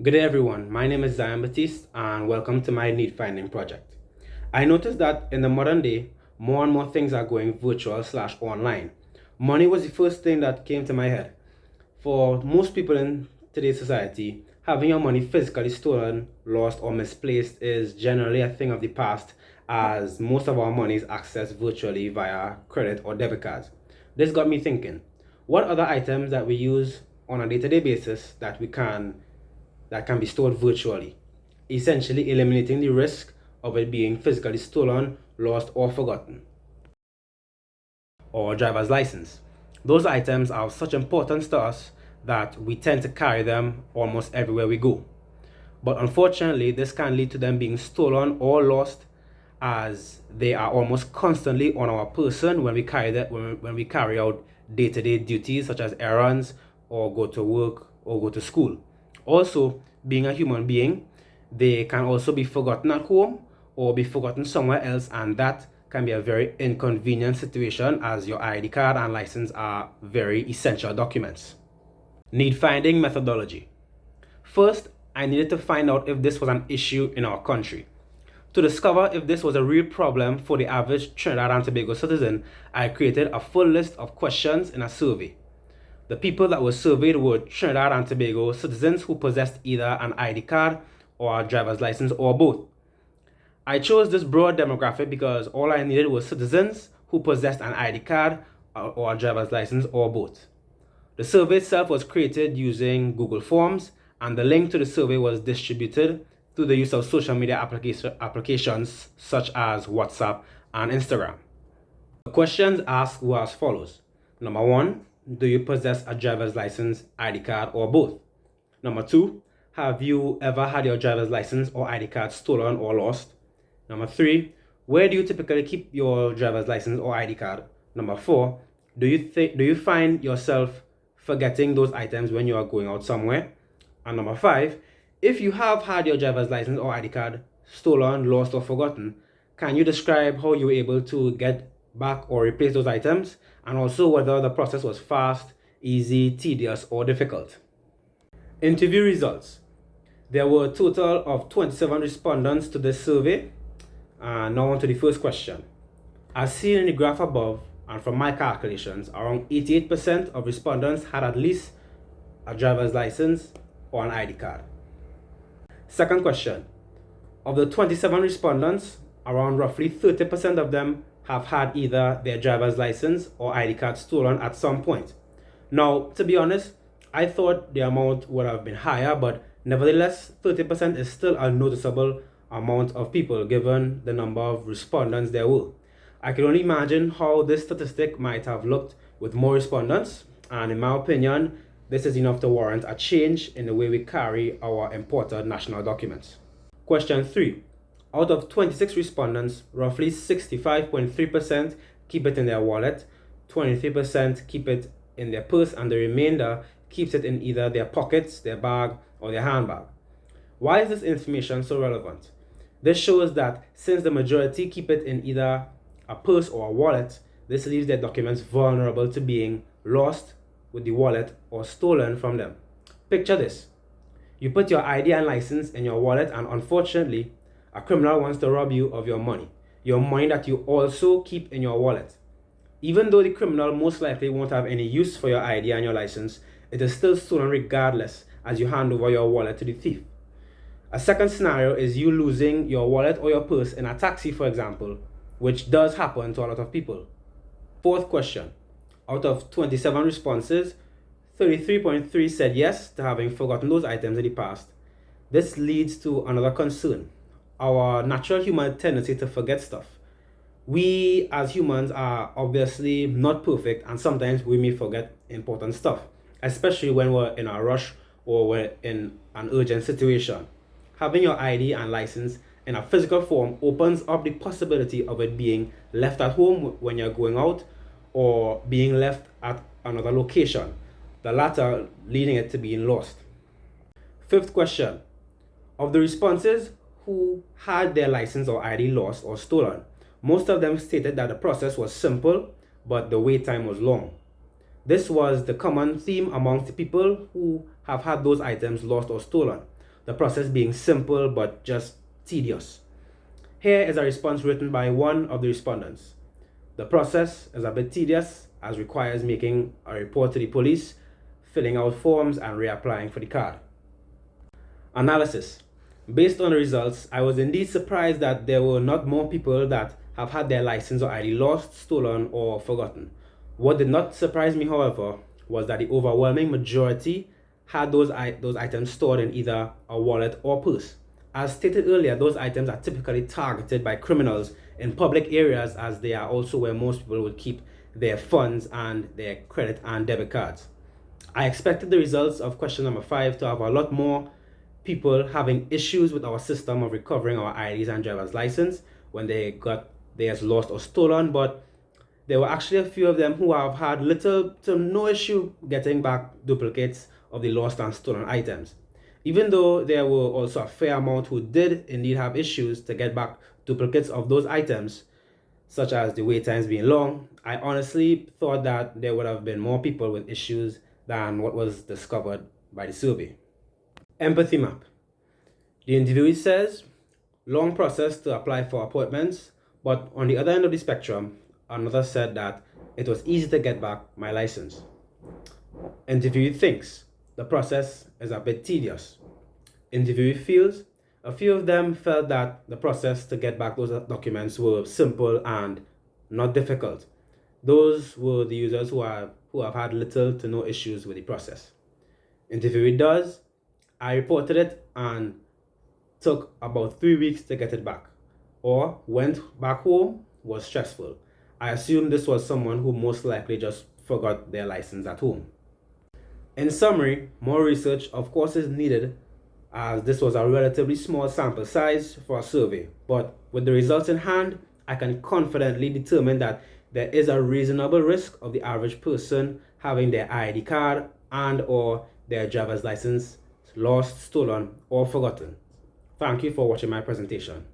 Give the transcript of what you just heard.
Good day everyone, my name is Baptiste and welcome to my Needfinding project. I noticed that in the modern day, more and more things are going virtual/online. Money was the first thing that came to my head. For most people in today's society, having your money physically stolen, lost or misplaced is generally a thing of the past, as most of our money is accessed virtually via credit or debit cards. This got me thinking, what other items that we use on a day-to-day basis that can be stored virtually, essentially eliminating the risk of it being physically stolen, lost, or forgotten. Or driver's license. Those items are of such importance to us that we tend to carry them almost everywhere we go. But unfortunately, this can lead to them being stolen or lost, as they are almost constantly on our person when we carry out day-to-day duties such as errands or go to work or go to school. Also, being a human being, they can also be forgotten at home or be forgotten somewhere else, and that can be a very inconvenient situation as your ID card and license are very essential documents. Need finding methodology. First, I needed to find out if this was an issue in our country. To discover if this was a real problem for the average Trinidad and Tobago citizen, I created a full list of questions in a survey. The people that were surveyed were Trinidad and Tobago citizens who possessed either an ID card or a driver's license or both. I chose this broad demographic because all I needed was citizens who possessed an ID card or a driver's license or both. The survey itself was created using Google Forms, and the link to the survey was distributed through the use of social media applications such as WhatsApp and Instagram. The questions asked were as follows. Number 1, do you possess a driver's license, ID card, or both? Number 2, have you ever had your driver's license or ID card stolen or lost? Number 3, where do you typically keep your driver's license or ID card? Number 4, do you find yourself forgetting those items when you are going out somewhere? And number 5, if you have had your driver's license or ID card stolen, lost, or forgotten, can you describe how you were able to get back or replace those items, and also whether the process was fast, easy, tedious, or difficult? Interview results. There were a total of 27 respondents to this survey. Now on to the first question. As seen in the graph above, and from my calculations, around 88% of respondents had at least a driver's license or an ID card. Second question. Of the 27 respondents, around roughly 30% of them have had either their driver's license or ID card stolen at some point. Now, to be honest, I thought the amount would have been higher, but nevertheless, 30% is still a noticeable amount of people given the number of respondents there were. I can only imagine how this statistic might have looked with more respondents, and in my opinion, this is enough to warrant a change in the way we carry our important national documents. Question 3. Out of 26 respondents, roughly 65.3% keep it in their wallet, 23% keep it in their purse, and the remainder keeps it in either their pockets, their bag, or their handbag. Why is this information so relevant? This shows that since the majority keep it in either a purse or a wallet, this leaves their documents vulnerable to being lost with the wallet or stolen from them. Picture this. You put your ID and license in your wallet, and unfortunately, a criminal wants to rob you of your money that you also keep in your wallet. Even though the criminal most likely won't have any use for your ID and your license, it is still stolen regardless as you hand over your wallet to the thief. A second scenario is you losing your wallet or your purse in a taxi, for example, which does happen to a lot of people. Fourth question. Out of 27 responses, 33.3 said yes to having forgotten those items in the past. This leads to another concern. Our natural human tendency to forget stuff. We as humans are obviously not perfect, and sometimes we may forget important stuff, especially when we're in a rush or we're in an urgent situation. Having your ID and license in a physical form opens up the possibility of it being left at home when you're going out or being left at another location, the latter leading it to being lost. Fifth question. Of the responses who had their license or ID lost or stolen, most of them stated that the process was simple, but the wait time was long. This was the common theme amongst the people who have had those items lost or stolen. the process being simple but just tedious. Here is a response written by one of the respondents. The process is a bit tedious as requires making a report to the police, filling out forms, and reapplying for the card. Analysis. Based on the results, I was indeed surprised that there were not more people that have had their license or ID lost, stolen, or forgotten. What did not surprise me, however, was that the overwhelming majority had those items stored in either a wallet or purse. As stated earlier, those items are typically targeted by criminals in public areas, as they are also where most people would keep their funds and their credit and debit cards. I expected the results of question number 5 to have a lot more people having issues with our system of recovering our IDs and driver's license when they got theirs lost or stolen, but there were actually a few of them who have had little to no issue getting back duplicates of the lost and stolen items. Even though there were also a fair amount who did indeed have issues to get back duplicates of those items, such as the wait times being long, I honestly thought that there would have been more people with issues than what was discovered by the survey. Empathy map. The interviewee says, long process to apply for appointments, but on the other end of the spectrum, another said that it was easy to get back my license. Interviewee thinks the process is a bit tedious. Interviewee feels a few of them felt that the process to get back those documents were simple and not difficult. Those were the users who have had little to no issues with the process. Interviewee does. I reported it and took about 3 weeks to get it back, or went back home, was stressful. I assume this was someone who most likely just forgot their license at home. In summary, more research of course is needed, as this was a relatively small sample size for a survey, but with the results in hand, I can confidently determine that there is a reasonable risk of the average person having their ID card and or their driver's license lost, stolen, or forgotten. Thank you for watching my presentation.